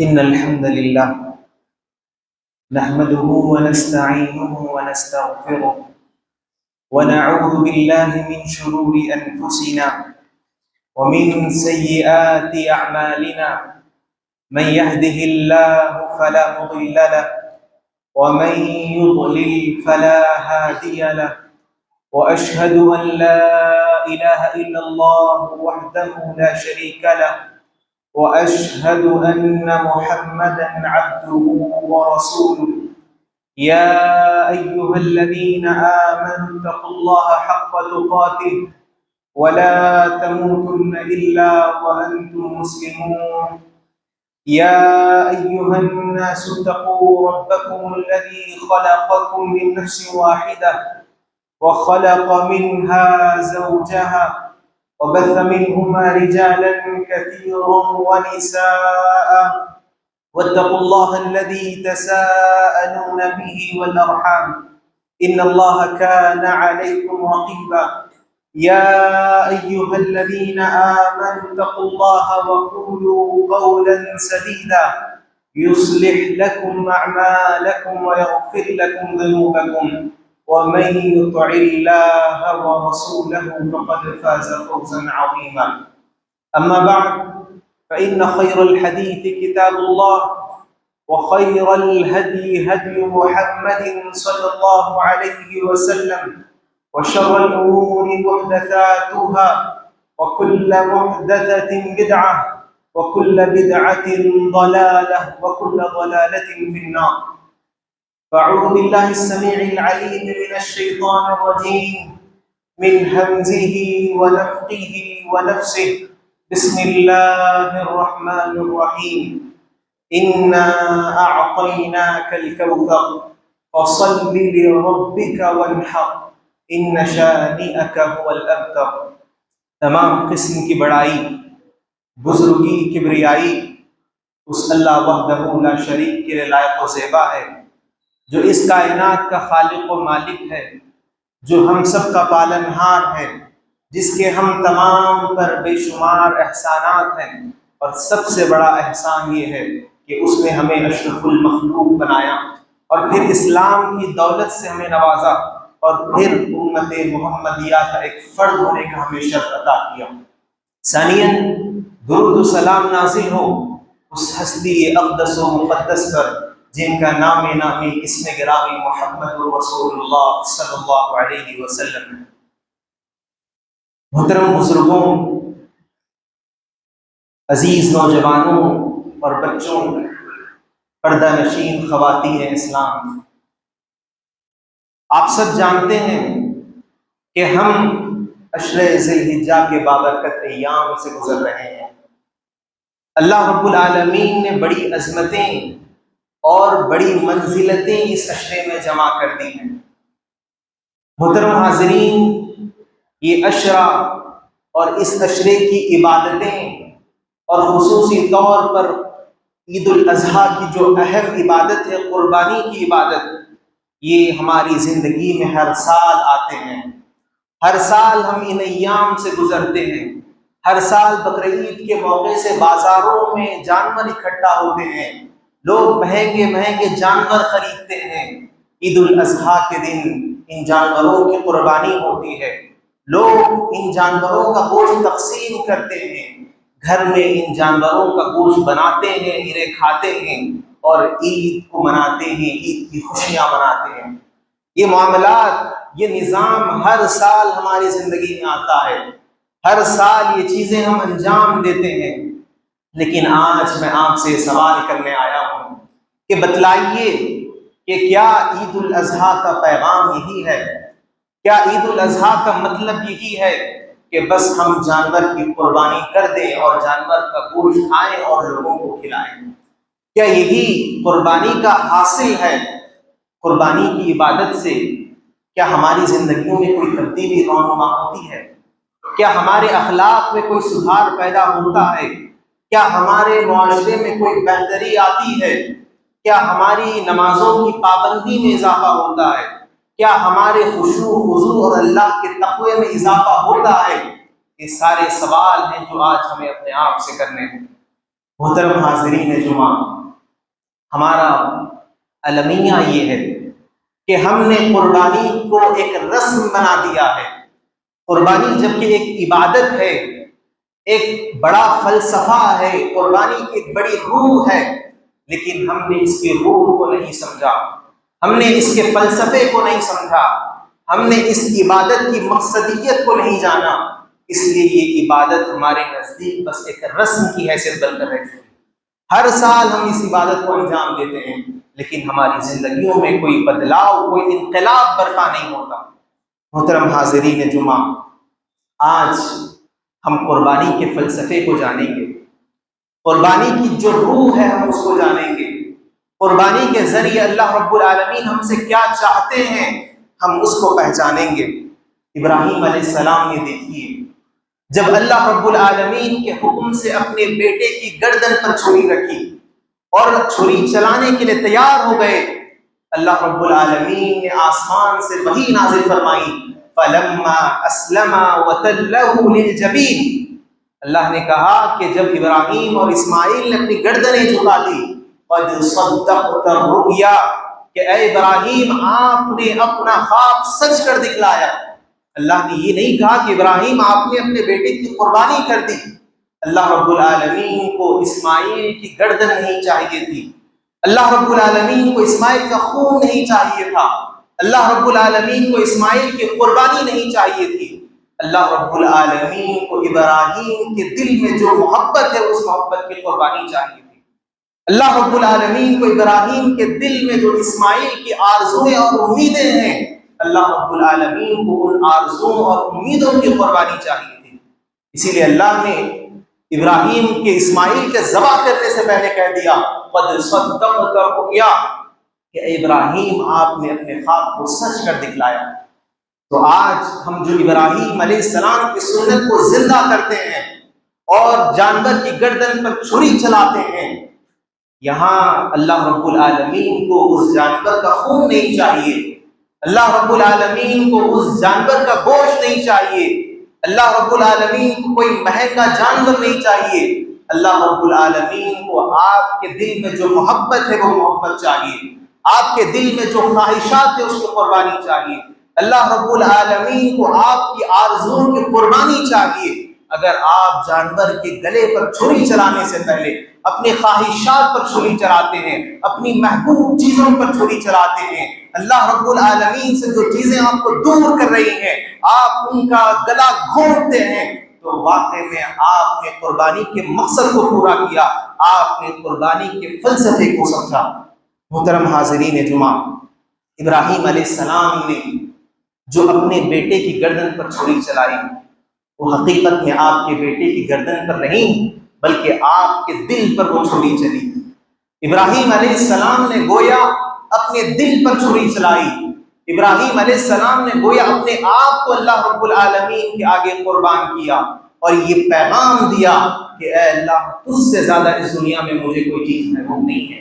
إن الحمد لله نحمده ونستعينه ونستغفره ونعوذ بالله من شرور أنفسنا ومن سيئات أعمالنا. من يهده الله فلا مضل له ومن يضلل فلا هادي له، وأشهد أن لا إله إلا الله وحده لا شريك له، وأشهد أن محمدًا عبده ورسوله. يا أيها الذين آمنوا اتقوا الله حق تقاته ولا تموتن إلا وأنتم مسلمون. يا أيها الناس اتقوا ربكم الذي خلقكم من نفس واحدة وخلق منها زوجها وبث منهما رجالا كثيرا ونساء، واتقوا الله الذي تساءلون به والأرحام إن الله كان عليكم رقيبا. يا أيها الذين آمنوا اتقوا الله وقولوا قولا سديدا يصلح لكم أعمالكم ويغفر لكم ذنوبكم، ومن يطع الله ورسوله فقد فاز فوزا عظيما. أما بعد فإن خير الحديث كتاب الله، وخير الهدي هدي محمد صلى الله عليه وسلم، وشر الأمور محدثاتها، وكل محدثة بدعة، وكل بدعة ضلالة، وكل ضلالة في النار. فأعوذ بالله السميع العليم من الشيطان الرجيم من همزه ونفخه ونفسه. بسم الله الرحمن الرحيم. إنا أعطيناك الكوثر فصل لربك وانحر إن شانئك هو الأبتر. تمام قسم کی بڑائی، بزرگی، کبریائی اس اللہ وحدہ لا شریک کے لائق و زیبا ہے، جو اس کائنات کا خالق و مالک ہے، جو ہم سب کا پالنہار ہے، جس کے ہم تمام پر بے شمار احسانات ہیں. اور سب سے بڑا احسان یہ ہے کہ اس نے ہمیں اشرف المخلوق بنایا، اور پھر اسلام کی دولت سے ہمیں نوازا، اور پھر امت محمدیہ کا ایک فرد ہونے کا ہمیں شرف عطا کیا. ثانیاً درود و سلام نازل ہو اس ہستی اقدس و مقدس پر جن کا نام نامی اسم گرامی محمد رسول اللہ صلی اللہ علیہ وسلم. محترم بزرگوں، عزیز نوجوانوں اور بچوں، پردہ نشین خواتین اسلام، آپ سب جانتے ہیں کہ ہم عشرہ ذی الحجہ کے بابرکت ایام سے گزر رہے ہیں. اللہ رب العالمین نے بڑی عظمتیں اور بڑی منزلتیں اس عشرے میں جمع کر دی ہیں. محترم حاضرین، یہ عشرہ اور اس عشرے کی عبادتیں، اور خصوصی طور پر عید الاضحیٰ کی جو اہم عبادت ہے، قربانی کی عبادت، یہ ہماری زندگی میں ہر سال آتے ہیں. ہر سال ہم ان ایام سے گزرتے ہیں. ہر سال بقرعید کے موقع سے بازاروں میں جانور اکٹھا ہوتے ہیں، لوگ مہنگے مہنگے جانور خریدتے ہیں. عید الاضحیٰ کے دن ان جانوروں کی قربانی ہوتی ہے. لوگ ان جانوروں کا گوشت تقسیم کرتے ہیں، گھر میں ان جانوروں کا گوشت بناتے ہیں، انہیں کھاتے ہیں اور عید کو مناتے ہیں، عید کی خوشیاں مناتے ہیں. یہ معاملات، یہ نظام ہر سال ہماری زندگی میں آتا ہے. ہر سال یہ چیزیں ہم انجام دیتے ہیں. لیکن آج میں آپ سے سوال کرنے آیا ہوں کہ بتلائیے کہ کیا عید الاضحیٰ کا پیغام یہی ہے؟ کیا عید الاضحیٰ کا مطلب یہی ہے کہ بس ہم جانور کی قربانی کر دیں اور جانور کا گوشت کھائیں اور لوگوں کو کھلائیں؟ کیا یہی قربانی کا حاصل ہے؟ قربانی کی عبادت سے کیا ہماری زندگیوں میں کوئی تبدیلی رونما ہوتی ہے؟ کیا ہمارے اخلاق میں کوئی سدھار پیدا ہوتا ہے؟ کیا ہمارے معاشرے میں کوئی بہتری آتی ہے؟ کیا ہماری نمازوں کی پابندی میں اضافہ ہوتا ہے؟ کیا ہمارے خشوع و خضوع اور اللہ کے تقوی میں اضافہ ہوتا ہے؟ یہ سارے سوال ہیں جو آج ہمیں اپنے آپ سے کرنے ہیں. محترم حاضرین جمعہ، ہمارا المیہ یہ ہے کہ ہم نے قربانی کو ایک رسم بنا دیا ہے۔ قربانی جبکہ ایک عبادت ہے، ایک بڑا فلسفہ ہے، قربانی کی ایک بڑی روح ہے، لیکن ہم نے اس کی روح کو نہیں سمجھا، ہم نے اس کے فلسفے کو نہیں سمجھا، ہم نے اس عبادت کی مقصدیت کو نہیں جانا، اس لیے یہ عبادت ہمارے نزدیک بس ایک رسم کی حیثیت بن کر رہ چکی۔ ہر سال ہم اس عبادت کو انجام دیتے ہیں، لیکن ہماری زندگیوں میں کوئی بدلاؤ، کوئی انقلاب برپا نہیں ہوتا۔ محترم حاضرین جمعہ، آج ہم قربانی کے فلسفے کو جانیں گے، قربانی کی جو روح ہے ہم اس کو جانیں گے، قربانی کے ذریعے اللہ رب العالمین ہم سے کیا چاہتے ہیں ہم اس کو پہچانیں گے۔ ابراہیم علیہ السلام نے دیکھیے، جب اللہ رب العالمین کے حکم سے اپنے بیٹے کی گردن پر چھری رکھی اور چھری چلانے کے لیے تیار ہو گئے، اللہ رب العالمین نے آسمان سے وحی نازل فرمائی، فَلَمَّا أَسْلَمَا وَتَلَّهُ لِلْجَبِينِ۔ اللہ نے کہا کہ جب ابراہیم اور اسماعیل نے اپنی گردنیں جھکا دی، قَدْ صَدَّقْتَ الرُّؤْيَا، کہ اے ابراہیم آپ نے اپنا خواب سچ کر دکھلایا۔ اللہ نے یہ نہیں کہا کہ ابراہیم آپ نے اپنے بیٹے کی قربانی کر دی، اللہ رب العالمین کو اسماعیل کی گردن نہیں چاہیے تھی، اللہ رب العالمین کو اسماعیل کا خون نہیں چاہیے تھا، اللہ رب العالمین کو اسماعیل کی قربانی نہیں چاہیے تھی، اللہ رب العالمین کو ابراہیم کے دل میں جو محبت ہے اس محبت کی قربانی چاہیے تھی، اللہ رب العالمین کو ابراہیم کے دل میں جو اسماعیل کی آرزویں اور امیدیں ہیں، اللہ رب العالمین کو ان آرزوؤں اور امیدوں کی قربانی چاہیے تھی۔ اسی لیے اللہ نے ابراہیم کے اسماعیل کے ذبح کرنے سے پہلے کہہ دیا، قد صدقت الرؤیا، کہ اے ابراہیم آپ نے اپنے خواب کو سچ کر دکھلایا۔ تو آج ہم جو ابراہیم علیہ السلام کی سنت کو زندہ کرتے ہیں اور جانور کی گردن پر چھری چلاتے ہیں، یہاں اللہ رب العالمین کو اس جانور کا خون نہیں چاہیے، اللہ رب العالمین کو اس جانور کا گوشت نہیں چاہیے، اللہ رب العالمین کو کوئی مہنگا جانور نہیں چاہیے، اللہ رب العالمین کو آپ کے دل میں جو محبت ہے وہ محبت چاہیے، آپ کے دل میں جو خواہشات ہے اس کی قربانی چاہیے، اللہ رب العالمین کو آپ کی آرزوؤں کی قربانی چاہیے۔ اگر آپ جانور کے گلے پر چھری چلانے سے پہلے اپنی خواہشات پر چھری چلاتے ہیں، اپنی محبوب چیزوں پر چھری چلاتے ہیں، اللہ رب العالمین سے جو چیزیں آپ کو دور کر رہی ہیں آپ ان کا گلا گھونٹتے ہیں، تو واقعے میں آپ نے قربانی کے مقصد کو پورا کیا، آپ نے قربانی کے فلسفے کو سمجھا۔ محترم حاضرین جمعہ، ابراہیم علیہ السلام نے جو اپنے بیٹے کی گردن پر چھری چلائی، وہ حقیقت میں آپ کے بیٹے کی گردن پر نہیں بلکہ آپ کے دل پر وہ چھری چلی۔ ابراہیم علیہ السلام نے گویا اپنے دل پر چھری چلائی، ابراہیم علیہ السلام نے گویا اپنے آپ کو اللہ رب العالمین کے آگے قربان کیا اور یہ پیغام دیا کہ اے اللہ تجھ سے زیادہ اس دنیا میں مجھے کوئی چیز محبوب نہیں ہے،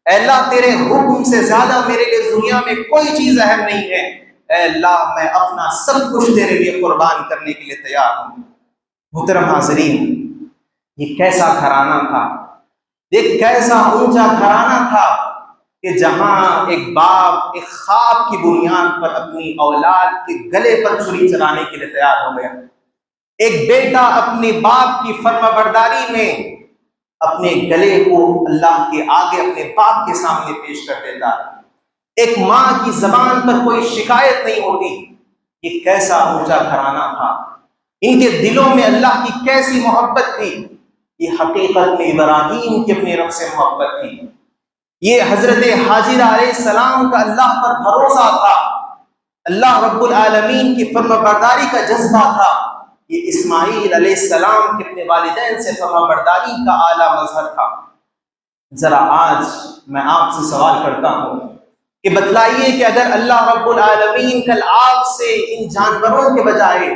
اے اللہ تیرے حکم سے زیادہ میرے لیے اس دنیا میں کوئی چیز اہم نہیں ہے، اے اللہ میں اپنا سب کچھ تیرے لیے قربان کرنے کے لیے تیار ہوں۔ محترم حاضرین، یہ کیسا گھرانہ تھا، ایک کیسا اونچا گھرانہ تھا کہ جہاں ایک باپ ایک خواب کی بنیاد پر اپنی اولاد کے گلے پر چھری چلانے کے لیے تیار ہو گیا، ایک بیٹا اپنے باپ کی فرما برداری میں اپنے گلے کو اللہ کے آگے اپنے باپ کے سامنے پیش کر دیتا ہے، ایک ماں کی زبان پر کوئی شکایت نہیں ہوتی۔ یہ کیسا اونچا گھرانہ تھا، ان کے دلوں میں اللہ کی کیسی محبت تھی، یہ حقیقت میں ابراہیم کی اپنے رب سے محبت تھی، یہ حضرت حاجرہ علیہ السلام کا اللہ پر بھروسہ تھا، اللہ رب العالمین کی فرما برداری کا جذبہ تھا، یہ اسماعیل علیہ السلام کے اپنے والدین سے فرما برداری کا اعلیٰ مظہر تھا۔ ذرا آج میں آپ سے سوال کرتا ہوں کہ بتلائیے کہ اگر اللہ رب العالمین کل آپ سے ان جانوروں کے بجائے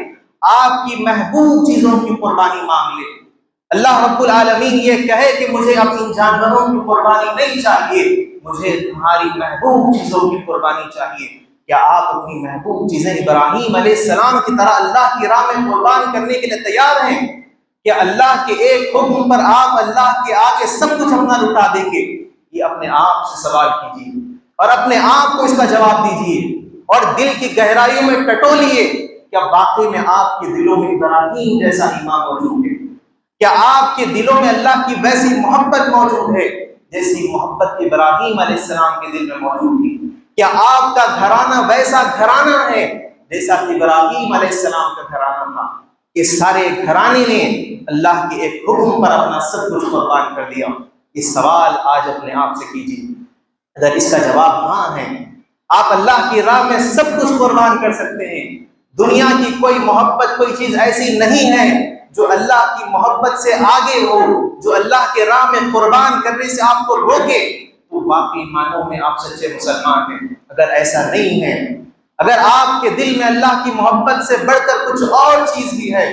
آپ کی محبوب چیزوں کی قربانی مانگ لے، اللہ رب العالمین یہ کہے کہ مجھے اب ان جانوروں کی قربانی نہیں چاہیے، مجھے تمہاری محبوب چیزوں کی قربانی چاہیے، کیا آپ اپنی محبوب چیزیں ابراہیم علیہ السلام کی طرح اللہ کی راہ میں قربان کرنے کے لیے تیار ہیں؟ کہ اللہ کے ایک حکم پر آپ اللہ کے آگے سب کچھ اپنا لٹا دیں گے؟ یہ اپنے آپ سے سوال کیجیے اور اپنے آپ کو اس کا جواب دیجیے اور دل کی گہرائیوں میں ٹٹولیے، کیا واقعی میں آپ کے دلوں میں ابراہیم جیسا ایمان موجود ہے؟ کیا آپ کے دلوں میں اللہ کی ویسی محبت موجود ہے جیسی محبت ابراہیم علیہ السلام کے دل میں موجود تھی؟ کیا آپ کا گھرانہ ویسا گھرانہ ہے جیسا ابراہیم علیہ السلام کا گھرانہ تھا؟ اس سارے گھرانے نے اللہ کے ایک حکم پر اپنا سب کچھ قربان کر دیا۔ یہ سوال آج اپنے آپ سے کیجیے، اگر اس کا جواب ہاں ہے، آپ اللہ کی راہ میں سب کچھ قربان کر سکتے ہیں۔ دنیا کی کوئی محبت، کوئی چیز ایسی نہیں ہے جو اللہ کی محبت سے آگے ہو، جو اللہ کے راہ میں قربان کرنے سے آپ کو روکے، تو واقعی معنوں میں آپ سچے مسلمان ہیں۔ اگر ایسا نہیں ہے، اگر آپ کے دل میں اللہ کی محبت سے بڑھ کر کچھ اور چیز بھی ہے،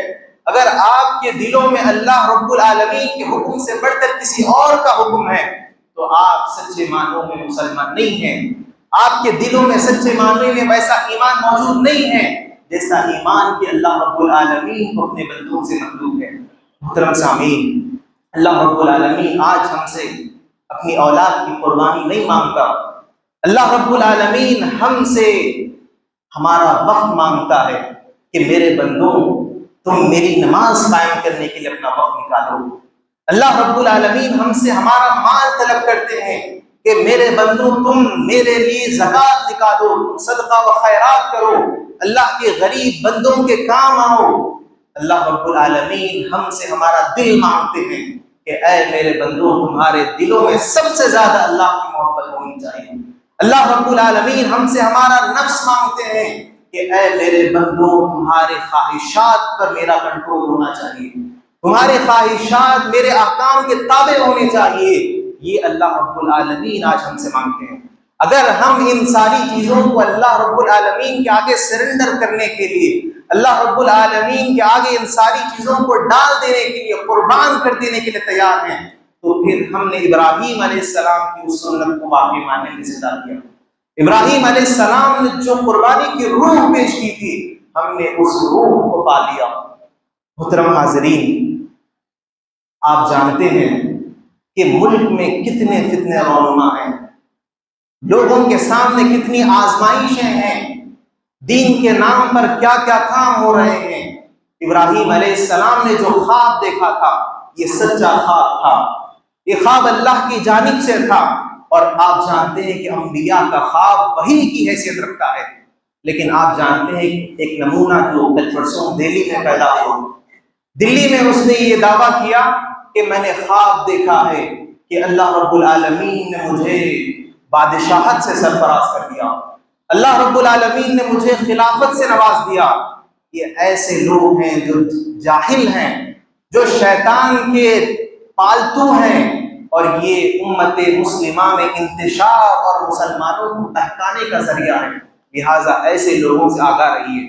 اگر آپ کے دلوں میں اللہ رب العالمین کے حکم سے بڑھ کر کسی اور کا حکم ہے، تو آپ سچے معنوں میں مسلمان نہیں ہیں۔ آپ کے دلوں میں سچے معنوں میں ویسا ایمان موجود نہیں ہے جیسا ایمان کہ اللہ رب العالمین کو اپنے بندوں سے مطلوب ہے۔ محترم سامعین، اللہ رب العالمین آج ہم سے اپنی اولاد کی قربانی نہیں مانگتا۔ اللہ رب العالمین ہم سے ہمارا وقت مانگتا ہے کہ میرے بندوں، تم میری نماز قائم کرنے کے لیے اپنا وقت نکالو۔ اللہ رب العالمین ہم سے ہمارا مال طلب کرتے ہیں کہ میرے بندوں، تم میرے لیے زکوٰۃ نکالو، تم صدقہ و خیرات کرو، اللہ کے غریب بندوں کے کام آؤ۔ اللہ رب العالمین ہم سے ہمارا دل مانگتے ہیں کہ اے میرے بندوں، تمہارے دلوں میں سب سے زیادہ اللہ کی محبت ہونی چاہیے۔ اللہ رب العالمین ہم سے ہمارا نفس مانگتے ہیں کہ اے میرے بندوں، تمہارے خواہشات پر میرا کنٹرول ہونا چاہیے، تمہارے خواہشات میرے احکام کے تابع ہونے چاہیے۔ یہ اللہ رب العالمین آج ہم سے مانگتے ہیں۔ اگر ہم ان ساری چیزوں کو اللہ رب العالمین کے آگے سرنڈر کرنے کے لیے، اللہ رب العالمین کے آگے ان ساری چیزوں کو ڈال دینے کے لیے، قربان کر دینے کے لیے تیار ہیں، تو پھر ہم نے ابراہیم علیہ السلام کی اس سنت کو واقعی ماننے میں زندہ کیا۔ ابراہیم علیہ السلام نے جو قربانی کی روح پیش کی تھی، ہم نے اس روح کو پا لیا۔ محترم حاضرین، آپ جانتے ہیں کہ ملک میں کتنے فتنے رونما ہیں، لوگوں کے سامنے کتنی آزمائشیں ہیں، دین کے نام پر کیا کیا کام ہو رہے ہیں۔ ابراہیم علیہ السلام نے جو خواب دیکھا تھا، یہ سچا خواب تھا، یہ خواب اللہ کی جانب سے تھا، اور آپ جانتے ہیں کہ انبیاء کا خواب وحی کی حیثیت رکھتا ہے۔ لیکن آپ جانتے ہیں ایک نمونہ جو کل پرسوں دہلی میں پیدا ہوا، دلی میں اس نے یہ دعویٰ کیا کہ میں نے خواب دیکھا ہے کہ اللہ رب العالمین نے مجھے بادشاہت سے سرفراز کر دیا، اللہ رب العالمین نے مجھے خلافت سے نواز دیا۔ یہ ایسے لوگ ہیں جو جاہل ہیں، جو شیطان کے پالتو ہیں، اور یہ امت مسلمہ میں انتشار اور مسلمانوں کو بہکانے کا ذریعہ ہے۔ لہٰذا ایسے لوگوں سے آگاہ رہیے،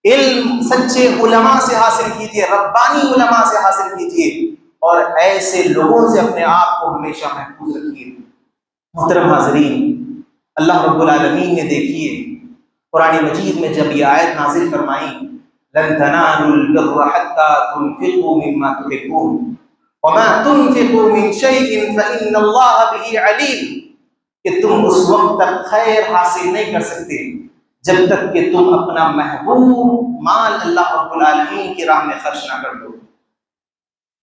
علم سچے علماء سے حاصل کیجیے، ربانی علماء سے حاصل کیجیے، اور ایسے لوگوں سے اپنے آپ کو ہمیشہ محفوظ رکھیے۔ محترم حاضرین، اللہ رب العالمین نے دیکھیے قرآن مجید میں جب یہ آیت نازل فرمائی، لن تنالوا البر حتى تنفقوا مما تحبون وما تنفقوا من شيء فإن الله به عليم، کہ تم اس وقت تک خیر حاصل نہیں کر سکتے جب تک کہ تم اپنا محبوب مال اللہ رب العالمین کی راہ میں خرچ نہ کر دو۔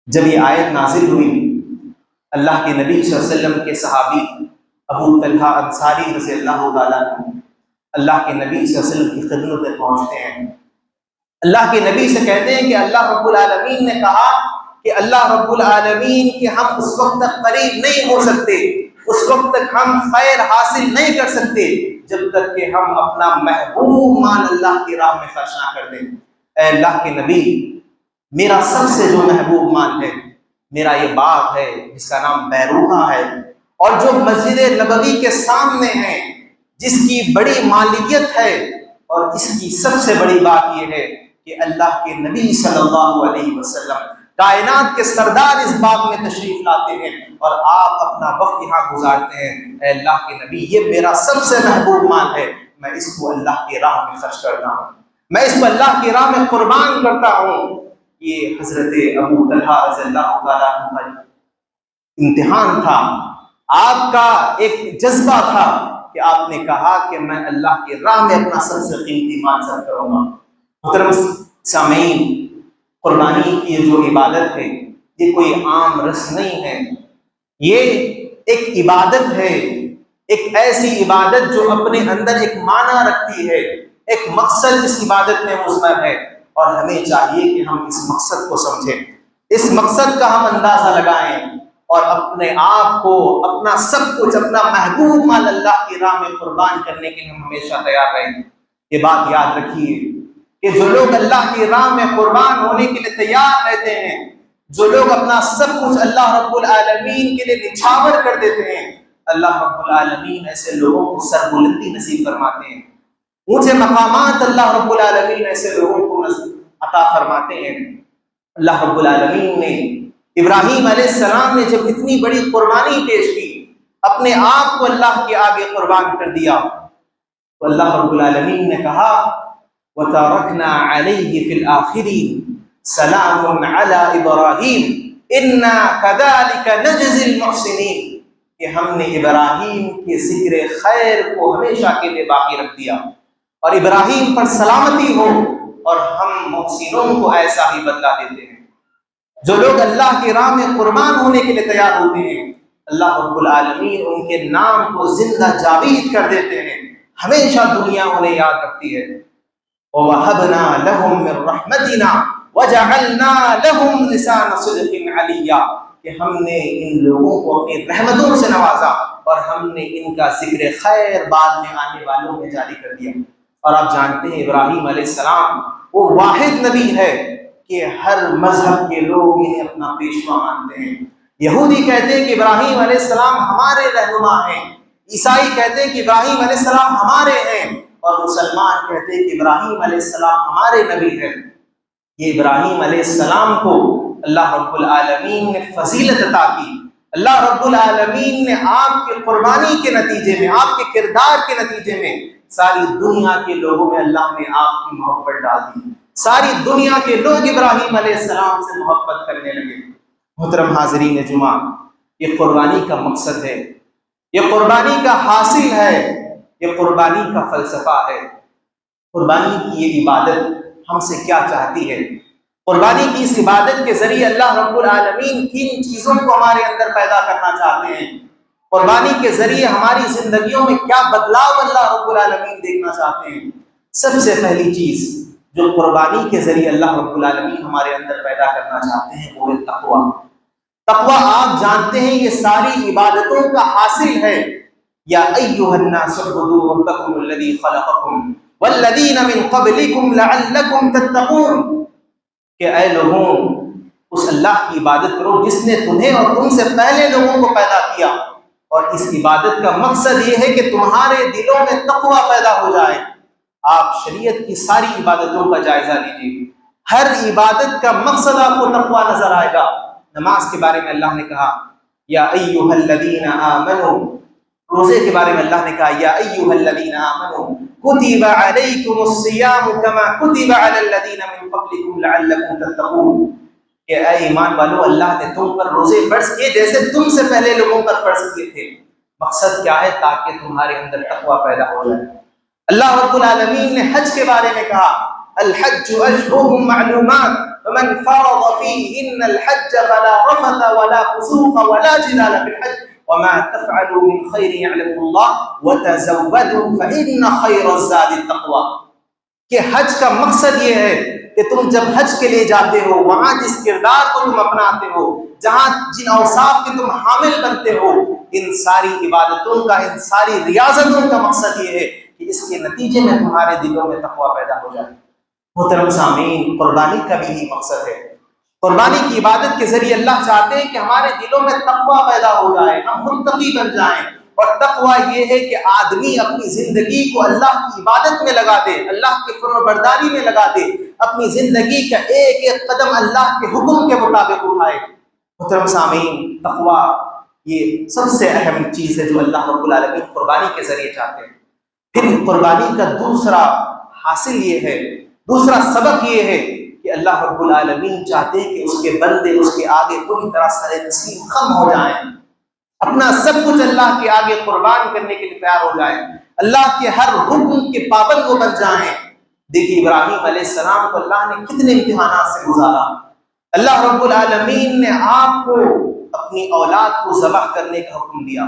جب یہ آیت نازل ہوئی، اللہ کے نبی صلی اللہ علیہ وسلم کے صحابی ابو طلحہ انصاری رضی اللہ تعالیٰ عنہ اللہ کے نبی صلی اللہ علیہ وسلم کی خدمت میں پہنچتے ہیں، اللہ کے نبی سے کہتے ہیں کہ اللہ رب العالمین نے کہا کہ اللہ رب العالمین کے ہم اس وقت تک قریب نہیں ہو سکتے، اس وقت تک ہم خیر حاصل نہیں کر سکتے جب تک کہ ہم اپنا محبوب مال اللہ کی راہ میں خرچ نہ کر دیں۔ اے اللہ کے نبی، میرا سب سے جو محبوب مال ہے، میرا یہ باغ ہے جس کا نام بیروحہ ہے، اور جو مسجد نبوی کے سامنے ہے، جس کی بڑی مالیت ہے، اور اس کی سب سے بڑی بات یہ ہے کہ اللہ کے نبی صلی اللہ علیہ وسلم کائنات کے سردار اس باغ میں تشریف لاتے ہیں اور آپ اپنا وقت یہاں گزارتے ہیں۔ اے اللہ کے نبی، یہ میرا سب سے محبوب مال ہے، میں اس کو اللہ کی راہ میں خرچ کرتا ہوں، میں اس کو اللہ کی راہ میں قربان کرتا ہوں۔ یہ حضرت ابو طلحہ رضی اللہ تعالیٰ عنہ کا امتحان تھا، آپ کا ایک جذبہ تھا کہ آپ نے کہا کہ میں اللہ کی راہ میں اپنا سب سے قیمتی مال صرف کروں گا۔ محترم سامعین، قربانی کی جو عبادت ہے یہ کوئی عام رسم نہیں ہے، یہ ایک عبادت ہے، ایک ایسی عبادت جو اپنے اندر ایک معنی رکھتی ہے، ایک مقصد اس عبادت میں مضمر ہے، اور ہمیں چاہیے کہ ہم اس مقصد کو سمجھیں، اس مقصد کا ہم اندازہ لگائیں، اور اپنے آپ کو، اپنا سب کچھ، اپنا محبوب مال اللہ کی راہ میں قربان کرنے کے لیے ہم ہمیشہ تیار رہیں۔ یہ بات یاد رکھیے کہ جو لوگ اللہ کی راہ میں قربان ہونے کے لیے تیار رہتے ہیں، جو لوگ اپنا سب کچھ اللہ رب العالمین کے لیے نچھاور کر دیتے ہیں، اللہ رب العالمین ایسے لوگوں کو سربلندی نصیب فرماتے ہیں، اونچے مقامات اللہ رب العالمین ایسے لوگوں کو عطا فرماتے ہیں۔ اللہ رب العالمین نے ابراہیم علیہ السلام نے جب اتنی بڑی قربانی پیش کی، اپنے آپ کو اللہ کے آگے قربان کر دیا، تو اللہ رب العالمین نے کہا وَتَرَكْنَا عَلَيْهِ فِي الْآخِرِينَ سَلَامٌ عَلَىٰ إِبْرَاهِيمَ إِنَّا كَذَلِكَ نَجْزِي الْمُحْسِنِينَ، کہ ہم نے ابراہیم کے ذکر خیر کو ہمیشہ کے لیے باقی رکھ دیا، اور ابراہیم پر سلامتی ہو، اور ہم محسنوں کو ایسا ہی بدلہ دیتے ہیں۔ جو لوگ اللہ کی راہ میں قربان ہونے کے لیے تیار ہوتے ہیں، اللہ رب العالمین ان کے نام کو زندہ جاوید کر دیتے ہیں، ہمیشہ دنیا انہیں یاد رکھتی ہے۔ وَوَهَبْنَا لَهُم مِّن رَّحْمَتِنَا وَجَعَلْنَا لَهُمْ لِسَانَ صِدْقٍ عَلِيًّا، کہ ہم نے ان لوگوں کو اپنی رحمتوں سے نوازا، اور ہم نے ان کا ذکر خیر بعد میں آنے والوں میں جاری کر دیا۔ اور آپ جانتے ہیں ابراہیم علیہ السلام وہ واحد نبی ہے کہ ہر مذہب کے لوگ انہیں اپنا پیشوا مانتے ہیں۔ یہودی کہتے ہیں کہ ابراہیم علیہ السلام ہمارے رہنما ہیں، عیسائی کہتے ہیں کہ ابراہیم علیہ السلام ہمارے ہیں، اور مسلمان کہتے ہیں کہ ابراہیم علیہ السلام ہمارے نبی ہیں۔ یہ ابراہیم علیہ السلام کو اللہ رب العالمین نے فضیلت عطا کی، اللہ رب العالمین نے آپ کے قربانی کے نتیجے میں، آپ کے کردار کے نتیجے میں ساری دنیا کے لوگوں میں اللہ نے آپ کی محبت ڈال دی، ساری دنیا کے لوگ ابراہیم علیہ السلام سے محبت کرنے لگے۔ محترم حاضرین جمعہ، یہ قربانی کا مقصد ہے، یہ قربانی کا حاصل ہے، یہ قربانی کا فلسفہ ہے۔ قربانی کی یہ عبادت ہم سے کیا چاہتی ہے؟ قربانی کی اس عبادت کے ذریعے اللہ رب العالمین کن چیزوں کو ہمارے اندر پیدا کرنا چاہتے ہیں؟ قربانی کے ذریعے ہماری زندگیوں میں کیا بدلاؤ اللہ رب العالمین دیکھنا چاہتے ہیں؟ سب سے پہلی چیز جو قربانی کے ذریعے اللہ رب العالمین ہمارے اندر پیدا کرنا چاہتے ہیں وہ ہے تقویٰ۔ تقویٰ آپ جانتے ہیں یہ ساری عبادتوں کا حاصل ہے۔ یا ایھا الناس اعبدوا ربکم الذی خلقکم والذین من قبلکم لعلکم تتقون، کہ اے لوگوں اس اللہ کی عبادت کرو جس نے تمہیں اور تم سے پہلے لوگوں کو پیدا کیا، اور اس عبادت کا مقصد یہ ہے کہ تمہارے دلوں میں تقویٰ پیدا ہو جائے۔ آپ شریعت کی ساری عبادتوں کا جائزہ لیجیے، ہر عبادت کا مقصد آپ کو تقویٰ نظر آئے گا۔ نماز کے بارے میں اللہ نے کہا یا ایھا الذین آمنوا، روزے کے بارے میں اللہ نے کہا یا ایھا الذین آمنوا کتب علیکم الصیام کما کتب علی الذین من قبلکم لعلکم تتقون، کہ اے ایمان والو اللہ نے تم پر روزے فرض کیے جیسے تم سے پہلے لوگوں پر فرض کیے تھے۔ مقصد کیا ہے؟ تاکہ تمہارے اندر تقویٰ پیدا ہو جائے۔ اللہ رب العالمین نے حج کے بارے میں کہا الحج اشہر معلومات فمن فرض فیہن الحج فلا رفث ولا فسوق ولا جدال فی الحج وما تفعلوا من خیر یعلمہ اللہ وتزودوا فإن خیر الزاد التقوی، کہ حج کا مقصد یہ ہے کہ تم جب حج کے لیے جاتے ہو وہاں جس کردار کو تم اپناتے ہو، جہاں جن اوصاف کے تم حامل بنتے ہو، ان ساری عبادتوں کا، ان ساری ریاضتوں کا مقصد یہ ہے کہ اس کے نتیجے میں تمہارے دلوں میں تقویٰ پیدا ہو جائے۔ محترم سامعین، قربانی کا بھی یہی مقصد ہے۔ قربانی کی عبادت کے ذریعے اللہ چاہتے ہیں کہ ہمارے دلوں میں تقویٰ پیدا ہو جائے، ہم متقی بن جائیں۔ اور تقویٰ یہ ہے کہ آدمی اپنی زندگی کو اللہ کی عبادت میں لگا دے، اللہ کی فرمانبرداری میں لگا دے، اپنی زندگی کا ایک ایک قدم اللہ کے حکم کے مطابق اٹھائے۔ محترم سامعین، تقویٰ یہ سب سے اہم چیز ہے جو اللہ رب العالمین قربانی کے ذریعے چاہتے ہیں۔ پھر قربانی کا دوسرا حاصل یہ ہے، دوسرا سبق یہ ہے کہ اللہ رب العالمین چاہتے ہیں کہ اس کے بندے اس کے آگے پوری طرح سر تسلیم خم ہو جائیں، اپنا سب کچھ اللہ کے آگے قربان کرنے کے لیے تیار ہو جائیں، اللہ کے ہر حکم کے پابند وہ بن جائیں۔ دیکھیے ابراہیم علیہ السلام کو اللہ نے کتنے امتحانات سے گزارا۔ اللہ رب العالمین نے آپ کو اپنی اولاد کو ذبح کرنے کا حکم دیا،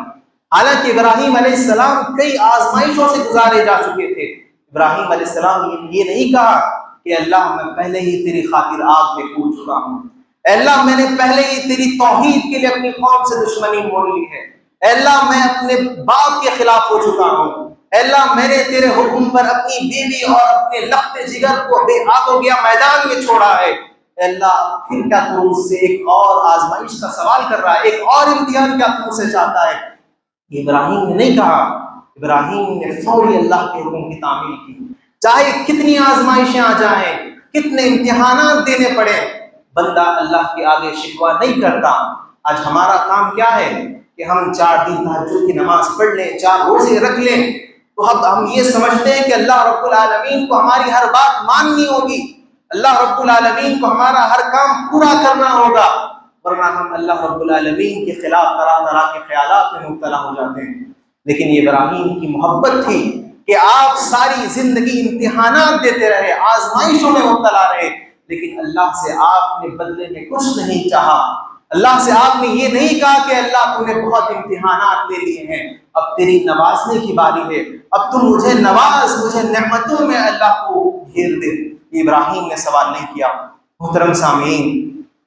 حالانکہ ابراہیم علیہ السلام کئی آزمائشوں سے گزارے جا چکے تھے۔ ابراہیم علیہ السلام نے یہ نہیں کہا کہ اللہ میں پہلے ہی تیری خاطر آگ میں کود چکا ہوں، اے اللہ میں نے پہلے ہی تیری توحید کے لیے اپنی قوم سے دشمنی مول لی ہے، اے اللہ میں اپنے باپ کے خلاف ہو چکا ہوں، اے اللہ میں نے تیرے حکم پر اپنی بیوی اور اپنے لخت جگر کو بے ہاتھ ہو گیا میدان میں چھوڑا ہے، اے اللہ پھر کیا تو مجھ سے ایک اور آزمائش کا سوال کر رہا ہے، ایک اور امتحان کیا تو مجھ سے چاہتا ہے؟ ابراہیم نے نہیں کہا، ابراہیم نے فوری اللہ کے حکم کی تعمیل کی، چاہے کتنی آزمائشیں آ جائیں، کتنے امتحانات دینے پڑے، بندہ اللہ کے آگے شکوہ نہیں کرتا۔ آج ہمارا کام کیا ہے کہ ہم 4 دن تہجد کی نماز پڑھ لیں، 4 روزے رکھ لیں، تو اب ہم یہ سمجھتے ہیں کہ اللہ رب العالمین کو ہماری ہر بات ماننی ہوگی، اللہ رب العالمین کو ہمارا ہر کام پورا کرنا ہوگا، ورنہ ہم اللہ رب العالمین کے خلاف طرح طرح کے خیالات میں مبتلا ہو جاتے ہیں۔ لیکن یہ ابراہیم کی محبت تھی کہ آپ ساری زندگی امتحانات دیتے رہے، آزمائشوں میں مبتلا رہے، لیکن اللہ سے آپ نے بدلے میں کچھ نہیں چاہا۔ اللہ سے آپ نے یہ نہیں کہا کہ اللہ تم نے بہت امتحانات لے لیے ہیں، اب تیری نوازنے کی باری ہے، اب تم مجھے نواز، مجھے نعمتوں میں اللہ کو گھیر دے۔ ابراہیم نے سوال نہیں کیا۔ محترم سامعین،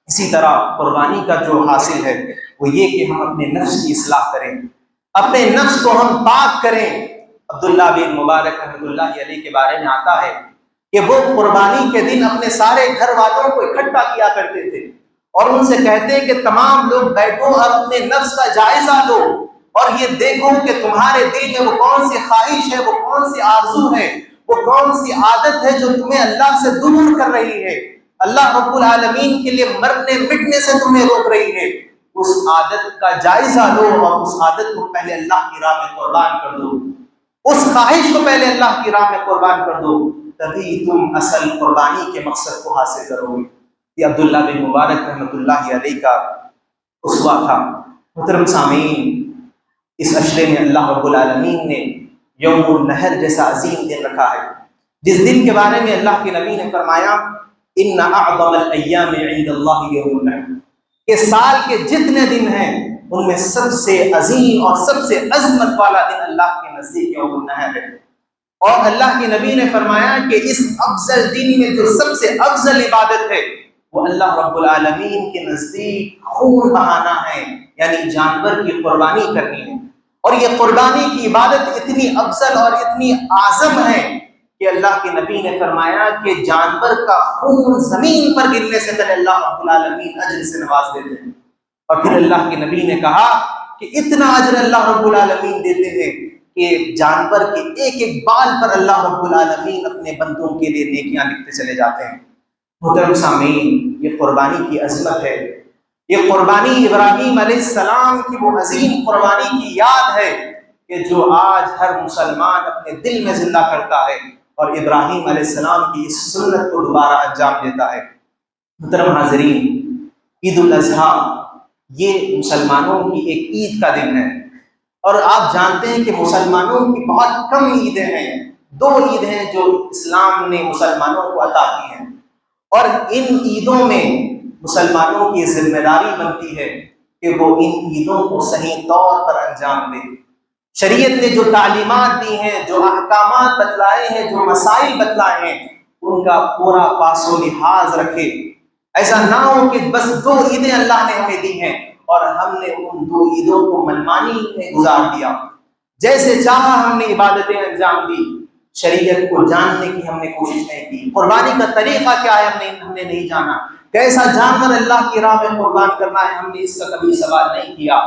اسی طرح قربانی کا جو حاصل ہے وہ یہ کہ ہم اپنے نفس کی اصلاح کریں، اپنے نفس کو ہم پاک کریں۔ عبداللہ بن مبارک رحمۃ اللہ علیہ کے بارے میں آتا ہے کہ وہ قربانی کے دن اپنے سارے گھر والوں کو اکٹھا کیا کرتے تھے اور ان سے کہتے کہ تمام لوگ بیٹھو اور اپنے نفس کا جائزہ لو اور یہ دیکھو کہ تمہارے دل میں وہ کون سی خواہش ہے، وہ کون سی آرزو ہے، وہ کون سی عادت ہے جو تمہیں اللہ سے دور کر رہی ہے، اللہ رب العالمین کے لیے مرنے مٹنے سے تمہیں روک رہی ہے۔ اس عادت کا جائزہ لو اور اس عادت کو پہلے اللہ کی راہ میں قربان کر دو، اس خواہش کو پہلے اللہ کی راہ میں قربان کر دو، تبھی تم اصل قربانی کے مقصد کو حاصل کرو گے۔ یہ عبداللہ بن مبارک رحمۃ اللہ علیہ کا اسوہ تھا۔ محترم سامعین، اس عشرے میں اللہ رب العالمین نے یوم النحر جیسا عظیم دن رکھا ہے، جس دن کے بارے میں اللہ کے نبی نے فرمایا ان اعظم الایام عند اللہ یوم النحر، کہ سال کے جتنے دن ہیں ان میں سب سے عظیم اور سب سے عظمت والا دن اللہ کے نزدیک یوم النحر ہے۔ اور اللہ کے نبی نے فرمایا کہ اس افضل دن میں جو سب سے افضل عبادت ہے وہ اللہ رب العالمین کے نزدیک خون بہانا ہے، یعنی جانور کی قربانی کرنی ہے۔ اور یہ قربانی کی عبادت اتنی افضل اور اتنی اعظم ہے کہ اللہ کے نبی نے فرمایا کہ جانور کا خون زمین پر گرنے سے پہلے اللہ رب العالمین اجر سے نواز دیتے ہیں۔ اور پھر اللہ کے نبی نے کہا کہ اتنا اجر اللہ رب العالمین دیتے ہیں کہ جانور کے ایک ایک بال پر اللہ رب العالمین اپنے بندوں کے لیے نیکیاں لکھتے چلے جاتے ہیں۔ محترم سامعین، یہ قربانی کی عظمت ہے، یہ قربانی ابراہیم علیہ السلام کی وہ عظیم قربانی کی یاد ہے کہ جو آج ہر مسلمان اپنے دل میں زندہ کرتا ہے اور ابراہیم علیہ السلام کی اس سنت کو دوبارہ انجام دیتا ہے۔ محترم حاضرین، عید الاضحیٰ یہ مسلمانوں کی ایک عید کا دن ہے، اور آپ جانتے ہیں کہ مسلمانوں کی بہت کم عیدیں ہیں، 2 عید ہیں جو اسلام نے مسلمانوں کو عطا کی ہیں، اور ان عیدوں میں مسلمانوں کی ذمہ داری بنتی ہے کہ وہ ان عیدوں کو صحیح طور پر انجام دیں۔ شریعت نے جو تعلیمات دی ہیں، جو احکامات بتلائے ہیں، جو مسائل بتلائے ہیں، ان کا پورا پاس و لحاظ رکھے۔ ایسا نہ ہو کہ بس 2 عیدیں اللہ نے ہمیں دی ہیں اور ہم نے ان 2 عیدوں کو منمانی میں گزار دیا، جیسے چاہا ہم نے عبادتیں انجام دی، شریعت کو جاننے کی ہم نے کوشش نہیں کی، قربانی کا طریقہ کیا ہے ہم نے نہیں جانا، کیسا جانور اللہ کی راہ میں قربان کرنا ہے ہم نے اس کا کبھی سوال نہیں کیا۔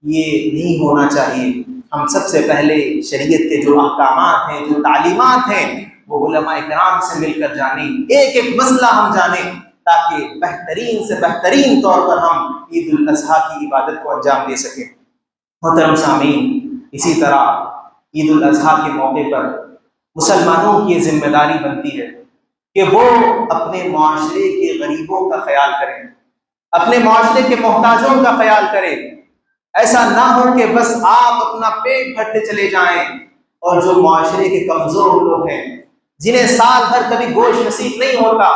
یہ نہیں ہونا چاہیے۔ ہم سب سے پہلے شریعت کے جو احکامات ہیں، جو تعلیمات ہیں، وہ علماء کرام سے مل کر جانیں، ایک ایک مسئلہ ہم جانیں، تاکہ بہترین سے بہترین طور پر ہم عید الاضحیٰ کی عبادت کو انجام دے سکیں۔ محترم سامعین، اسی طرح عید الاضحیٰ کے موقع پر مسلمانوں کی ذمہ داری بنتی ہے کہ وہ اپنے معاشرے کے غریبوں کا خیال کریں، اپنے معاشرے کے محتاجوں کا خیال کریں۔ ایسا نہ ہو کہ بس آپ اپنا پیٹ بھرتے چلے جائیں اور جو معاشرے کے کمزور لوگ ہیں، جنہیں سال بھر کبھی گوشت نصیب نہیں ہوتا،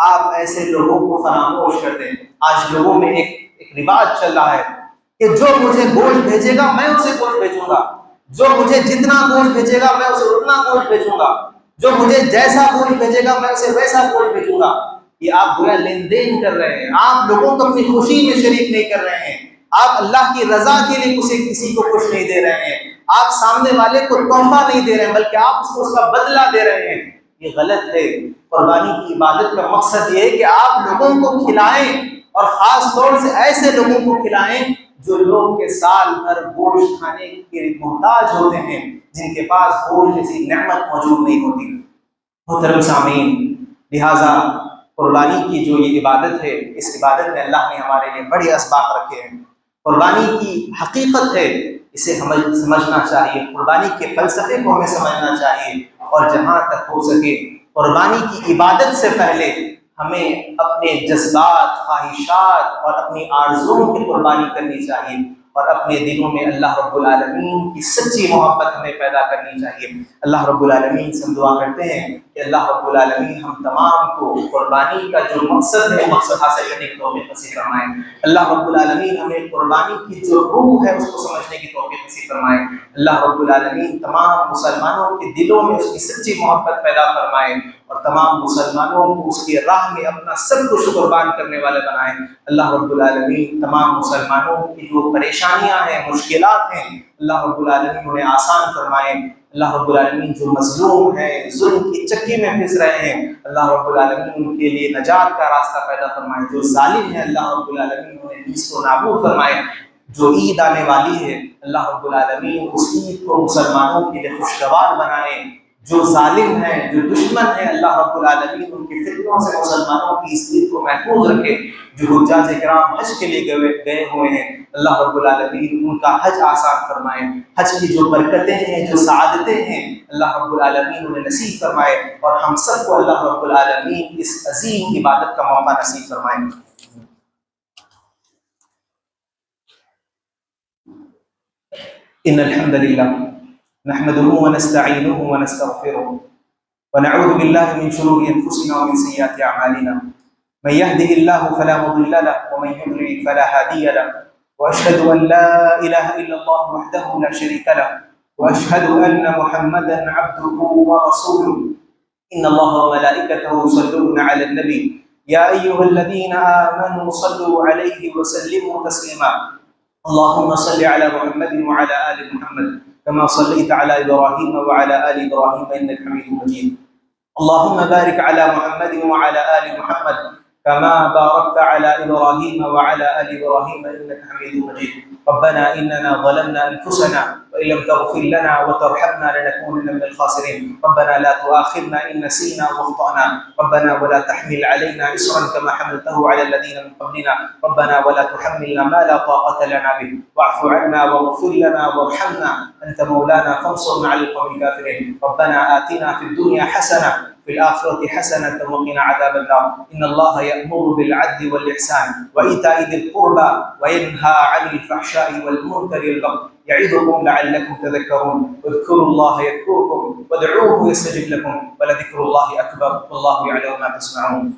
آپ ایسے لوگوں کو فراموش کر دیں۔ آج لوگوں میں ایک رواج چل رہا ہے کہ جو مجھے گوشت بھیجے گا میں اسے گوشت بھیجوں گا، جو مجھے جتنا گوشت بھیجے گا میں اسے اتنا گوشت بھیجوں گا، جو مجھے جیسا گوشت بھیجے گا میں اسے ویسا گوشت بھیجوں گا۔ یہ آپ گویا لین دین کر رہے ہیں، آپ لوگوں کو اپنی خوشی میں شریک نہیں کر رہے ہیں، آپ اللہ کی رضا کے لیے کسی کو کچھ نہیں دے رہے ہیں، آپ سامنے والے کو تحفہ نہیں دے رہے ہیں بلکہ آپ اس کو اس کا بدلہ دے رہے ہیں۔ یہ غلط ہے۔ قربانی کی عبادت کا مقصد یہ ہے کہ آپ لوگوں کو کھلائیں، اور خاص طور سے ایسے لوگوں کو کھلائیں جو لوگ کے سال بھر گوشت کھانے کے محتاج ہوتے ہیں، جن کے پاس گوشت جیسی نعمت موجود نہیں ہوتی۔ محترم سامعین، لہٰذا قربانی کی جو یہ عبادت ہے، اس عبادت میں اللہ نے ہمارے لیے بڑے اسباق رکھے ہیں۔ قربانی کی حقیقت ہے، اسے ہمیں سمجھنا چاہیے، قربانی کے فلسفے کو ہمیں سمجھنا چاہیے، اور جہاں تک ہو سکے قربانی کی عبادت سے پہلے ہمیں اپنے جذبات، خواہشات اور اپنی آرزوؤں کی قربانی کرنی چاہیے، اور اپنے دلوں میں اللہ رب العالمین کی سچی محبت ہمیں پیدا کرنی چاہیے۔ اللہ رب العالمین سے ہم دعا کرتے ہیں کہ اللہ رب العالمین ہم تمام کو قربانی کا جو مقصد ہے مقصد حاصل کرنے کی توفیق نصیب فرمائے۔ اللہ رب العالمین ہمیں قربانی کی جو روح ہے اس کو سمجھنے کی توفیق نصیب فرمائے۔ اللہ رب العالمین تمام مسلمانوں کے دلوں میں اس کی سچی محبت پیدا فرمائے، اور تمام مسلمانوں کو اس کی راہ میں اپنا سب کچھ قربان کرنے والے بنائے۔ اللہ رب العالمین تمام مسلمانوں کی جو پریشانیاں ہیں، مشکلات ہیں، اللہ رب العالمین انہیں آسان فرمائے۔ اللہ رب العالمین جو مظلوم ہیں، ظلم کی چکی میں پھنس رہے ہیں، اللہ رب العالمین ان کے لیے نجات کا راستہ پیدا فرمائے۔ جو ظالم ہیں اللہ رب العالمین انہیں نیست و نابود فرمائے۔ جو عید آنے والی ہے اللہ رب العالمین اس عید کو مسلمانوں کے لیے خوشگوار بنائے۔ جو ظالم ہیں، جو دشمن ہیں، اللہ رب العالمین ان کی فتنوں سے مسلمانوں کی اس عید کو محفوظ رکھے۔ جو حجاج کرام حج کے لیے گئے ہوئے ہیں اللہ رب العالمین ان کا حج آسان فرمائے۔ حج کی جو برکتیں ہیں، جو سعادتیں ہیں اللہ رب العالمین انہیں نصیب فرمائے، اور ہم سب کو اللہ رب العالمین اس عظیم عبادت کا موقع نصیب فرمائے۔ ان الحمد للہ نحمده ونستعینه ونستغفره ونعوذ بالله من شرور انفسنا ومن سیئات اعمالنا، من يهده الله فلا مضل له ومن يضلل فلا هادي له، واشهد ان لا اله الا الله وحده لا شريك له، واشهد ان محمدا عبده ورسوله، ان الله وملائكته يصلون على النبي يا ايها الذين امنوا صلوا عليه وسلموا تسليما، اللهم صل على محمد وعلى ال محمد كما صليت على ابراهيم وعلى ال ابراهيم انك حميد مجيد، اللهم بارك على محمد وعلى ال محمد كما باركت على ابراهيم وعلى ال ابراهيم انك حميد مجيد، ربنا اننا ظلمنا انفسنا وان لم تغفر لنا وترحمنا لنكونن من الخاسرين، ربنا لا تؤاخذنا ان نسينا واخطانا، ربنا ولا تحمل علينا اصرا كما حملته على الذين من قبلنا، ربنا ولا تحملنا ما لا طاقه لنا به، واعف عنا واغفر لنا وارحمنا انت مولانا فانصرنا على القوم الكافرين، ربنا آتنا في الدنيا حسنه في الآخرة حسنة وقنا عذاب النار، إن الله يأمر بالعدل والإحسان وإيتاء ذي القربى وينهى عن الفحشاء والمنكر والبغي يعظكم لعلكم تذكرون، اذكروا الله يذكركم وادعوه يستجب لكم ولذكر الله أكبر والله يعلم ما تصنعون۔